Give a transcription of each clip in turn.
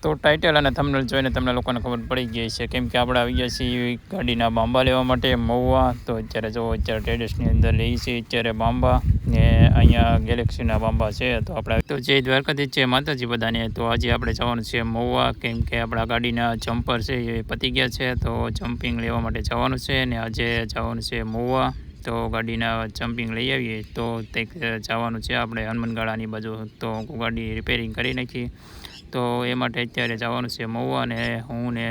તો ટાઇટલ અને થંબનેલ જોઈને તમને લોકોને ખબર પડી ગઈ છે, કેમ કે આપણે આવી ગયા છીએ ગાડીના બાંબા લેવા માટે મહુવા. તો અત્યારે જો અત્યારે ટ્રેડર્સની અંદર લઈએ છીએ અત્યારે બાંબા ને અહીંયા ગેલેક્સીના બાંબા છે. તો આપણે તો જે દ્વારકાથી છે માતાજી બધાને. તો આજે આપણે જવાનું છે મહુવા, કેમ કે આપણા ગાડીના જમ્પર છે એ પતી ગયા છે. તો જમ્પિંગ લેવા માટે જવાનું છે ને આજે જવાનું છે મહુવા. તો ગાડીના જમ્પિંગ લઈ આવીએ તો તે જવાનું છે આપણે હનુમાનગાળાની બાજુ. તો ગાડી રિપેરિંગ કરી નાખી, તો એ માટે અત્યારે જવાનું છે મહુવા. અને હું ને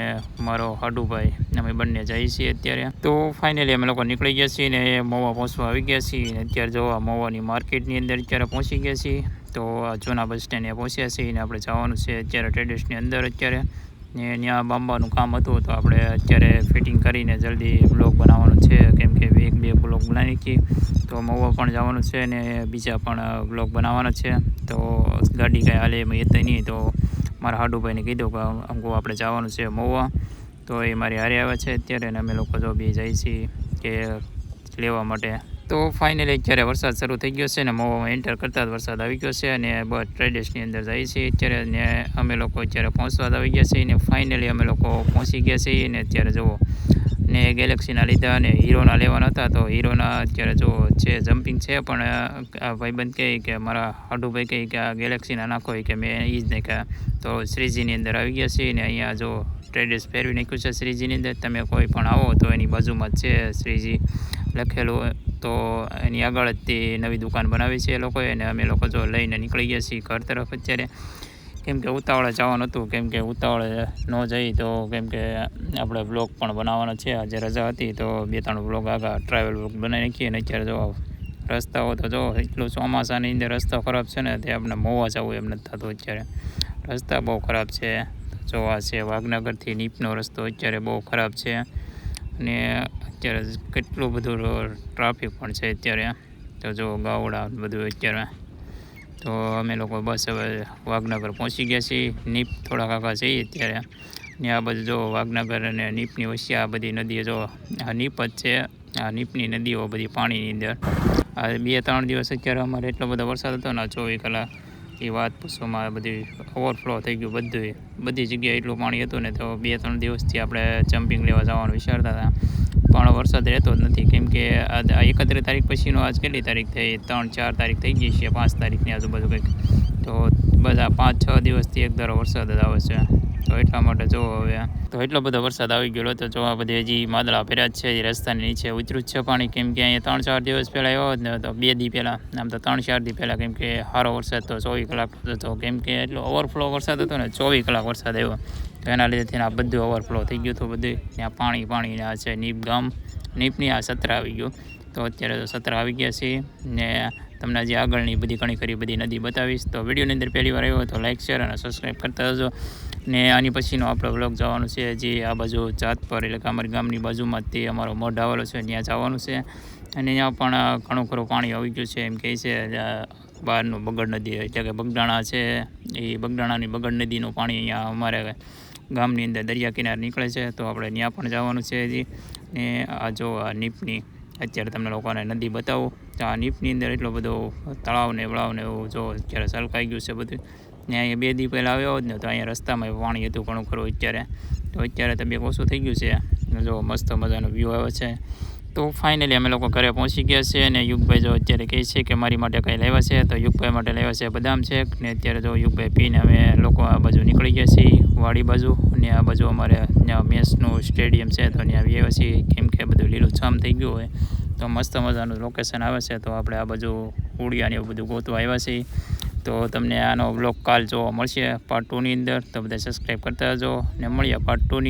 મારો હાડુભાઈ અમે બંને જઈએ છીએ અત્યારે. તો ફાઇનલી અમે લોકો નીકળી ગયા છીએ ને મહુવા પહોંચવા આવી ગયા છીએ. ને અત્યારે જોવા મહુવાની માર્કેટની અંદર અત્યારે પહોંચી ગયા છીએ. તો જૂના બસ સ્ટેન્ડે પહોંચ્યા છીએ ને આપણે જવાનું છે અત્યારે ટ્રેડર્સની અંદર અત્યારે. ને ત્યાં બાંબાનું કામ હતું તો આપણે અત્યારે ફિટિંગ કરીને જલ્દી બ્લોગ બનાવવાનો છે, કેમ કે બે બ્લોગ બનાવી નાખીએ. તો મહુવા પણ જવાનું છે ને બીજા પણ બ્લોગ બનાવવાના છે. તો ગાડી કાંઈ હાલે એમ હતી નહીં, તો મારા હાડુભાઈને કીધું કે અમુક આપણે જવાનું છે મહુવા. તો એ મારી હારે આવ્યા છે અત્યારે ને અમે લોકો જો બે જઈએ છીએ કે લેવા માટે. તો ફાઇનલી અત્યારે વરસાદ શરૂ થઈ ગયો છે ને મહુવામાં એન્ટર કરતાં જ વરસાદ આવી ગયો છે. અને બસ ટ્રેડર્સની અંદર જઈએ છીએ અત્યારે ને અમે લોકો અત્યારે પહોંચવા આવી ગયા છીએ. ને ફાઇનલી અમે લોકો પહોંચી ગયા છીએ ને અત્યારે જુઓ ને ગેલેક્સીના લીધા અને હીરોના લેવાના હતા. તો હીરોના અત્યારે જો છે જમ્પિંગ છે, પણ આ ભાઈબંધ કહે કે મારા હાડુભાઈ કહે કે આ ગેલેક્સીના નાખો કે મેં એ જ નાખ્યા. તો શ્રીજીની અંદર આવી ગયા છીએ ને અહીંયા જો ટ્રેડર્સ ફેરવી નાખ્યું છે શ્રીજીની અંદર. તમે કોઈ પણ આવો તો એની બાજુમાં જ છે શ્રીજી લખેલું. તો એની આગળ જ તે નવી દુકાન બનાવી છે એ લોકોએ. અને અમે લોકો જો લઈને નીકળી ગયા છીએ ઘર તરફ અત્યારે, કેમ કે ઉતાવળે જવાનું હતું. કેમ કે ઉતાવળે ન જઈ તો કેમ કે આપણે બ્લોગ પણ બનાવવાનો છે. આજે રજા હતી તો 2-3 બ્લોગ આગળ ટ્રાવેલ બ્લોગ બનાવી નાખીએ. અને અત્યારે જો રસ્તાઓ તો જો એટલું ચોમાસાની અંદર રસ્તા ખરાબ છે ને તે આપણે મહુવા જવું એમ નથી થતું અત્યારે. રસ્તા બહુ ખરાબ છે. જોવા છે વાઘનગરથી નીપનો રસ્તો અત્યારે બહુ ખરાબ છે. અને અત્યારે કેટલું બધું ટ્રાફિક પણ છે અત્યારે. તો જો ગાવડા બધું અત્યારે. તો અમે લોકો બસ હવે વાઘનગર પહોંચી ગયા છીએ. નીપ થોડાક આગળ જઈએ અત્યારે. ને આ બધું જો વાઘનગર અને નીપની વચ્ચે આ બધી નદીઓ જો આ નીપ જ છે. આ નીપની નદીઓ બધી પાણીની અંદર. આ 2-3 દિવસ અત્યારે અમારે એટલો બધો વરસાદ હતો ને 24 કલાક એ વાત પૂછવામાં બધી ઓવરફ્લો થઈ ગયું બધી જગ્યાએ એટલું પાણી હતું ને. તો 2-3 દિવસથી આપણે જમ્પિંગ લેવા જવાનું વિચારતા હતા, પણ વરસાદ રહેતો જ નથી. કેમ કે આ 31 તારીખ પછીનો આજ કેટલી તારીખ થઈ? 3-4 તારીખ થઈ ગઈ છે, 5 તારીખની આજુબાજુ કંઈક. તો બધા 5-6 દિવસથી એક ધારો વરસાદ જ આવે છે. તો એટલા માટે જો હવે તો એટલો બધો વરસાદ આવી ગયો હતો. જો આ બધી હજી માદળા ભર્યા જ છે, એ રસ્તાની નીચે ઉતર્યું જ છે પાણી. કેમ કે અહીંયા 3-4 દિવસ પહેલાં આવ્યો જ ને તો 2 દી પહેલાં, આમ તો 3-4 દી પહેલાં. કેમ કે સારો વરસાદ તો 24 કલાક હતો. કેમ કે એટલો ઓવરફ્લો વરસાદ હતો ને 24 કલાક વરસાદ આવ્યો. તો એના લીધે આ બધું ઓવરફ્લો થઈ ગયું હતું બધું. ત્યાં પાણી આ છે નીપ ગામ, નીપની આ સત્રા આવી ગયું. તો અત્યારે તો સત્રા આવી ગયા છીએ ને તમને હજી આગળની બધી ઘણી ખરી બધી નદી બતાવીશ. તો વિડીયોની અંદર પહેલી વાર આવ્યો તો લાઇક, શેર અને સબસ્ક્રાઈબ કરતા જજો. ને આની પછીનો આપણો વ્લોગ જવાનું છે હજી આ બાજુ જાતપર, એટલે કે અમારી ગામની બાજુમાં જ તે અમારો મઢ આવેલો છે, ત્યાં જવાનું છે. અને ત્યાં પણ ઘણું ખરું પાણી આવી ગયું છે એમ કહે છે. બહારનું બગડ નદી એટલે કે બગદાણા છે, એ બગદાણાની બગડ નદીનું પાણી અહીંયા અમારે ગામની અંદર દરિયા કિનારે નીકળે છે. તો આપણે ત્યાં પણ જવાનું છે હજી. ને આ જો આ નીપની અત્યારે તમને લોકોને નદી બતાવું. તો આ નીપની અંદર એટલો બધો તળાવને વળાવને એવું જો અત્યારે સલકાઈ ગયું છે બધું. ને અહીંયા 2 દી પહેલાં આવ્યો જ ને તો અહીંયા રસ્તામાં પાણી હતું ઘણું ખરું અત્યારે. તો અત્યારે તો 2 ઓછું થઈ ગયું છે. જો મસ્ત મજાનો વ્યૂ આવે છે. તો ફાઇનલી અમે લોકો ઘરે પહોંચી ગયા છે. અને યુગભાઈ જો અત્યારે કહે છે કે મારી માટે કંઈ લેવા છે. તો યુગભાઈ માટે લેવા છે બદામ શેક. ને અત્યારે જો યુગભાઈ પીને અમે લોકો આ બાજુ નીકળી ગયા છીએ વાડી બાજુ. અને આ બાજુ અમારે ત્યાં મેચનું સ્ટેડિયમ છે તો ત્યાં આવ્યા છીએ. કેમ કે બધું લીલુંછમ થઈ ગયું હોય તો મસ્ત મજાનું લોકેશન આવે છે. તો આપણે આ બાજુ ઉડિયાને એવું બધું ગોતવા આવ્યા છીએ. તો તમને આનો બ્લોગ કાલ જોવા મળશે પાર્ટ 2ની અંદર. તો બધા સબસ્ક્રાઈબ કરતા જજો ને મળીએ પાર્ટ 2ની.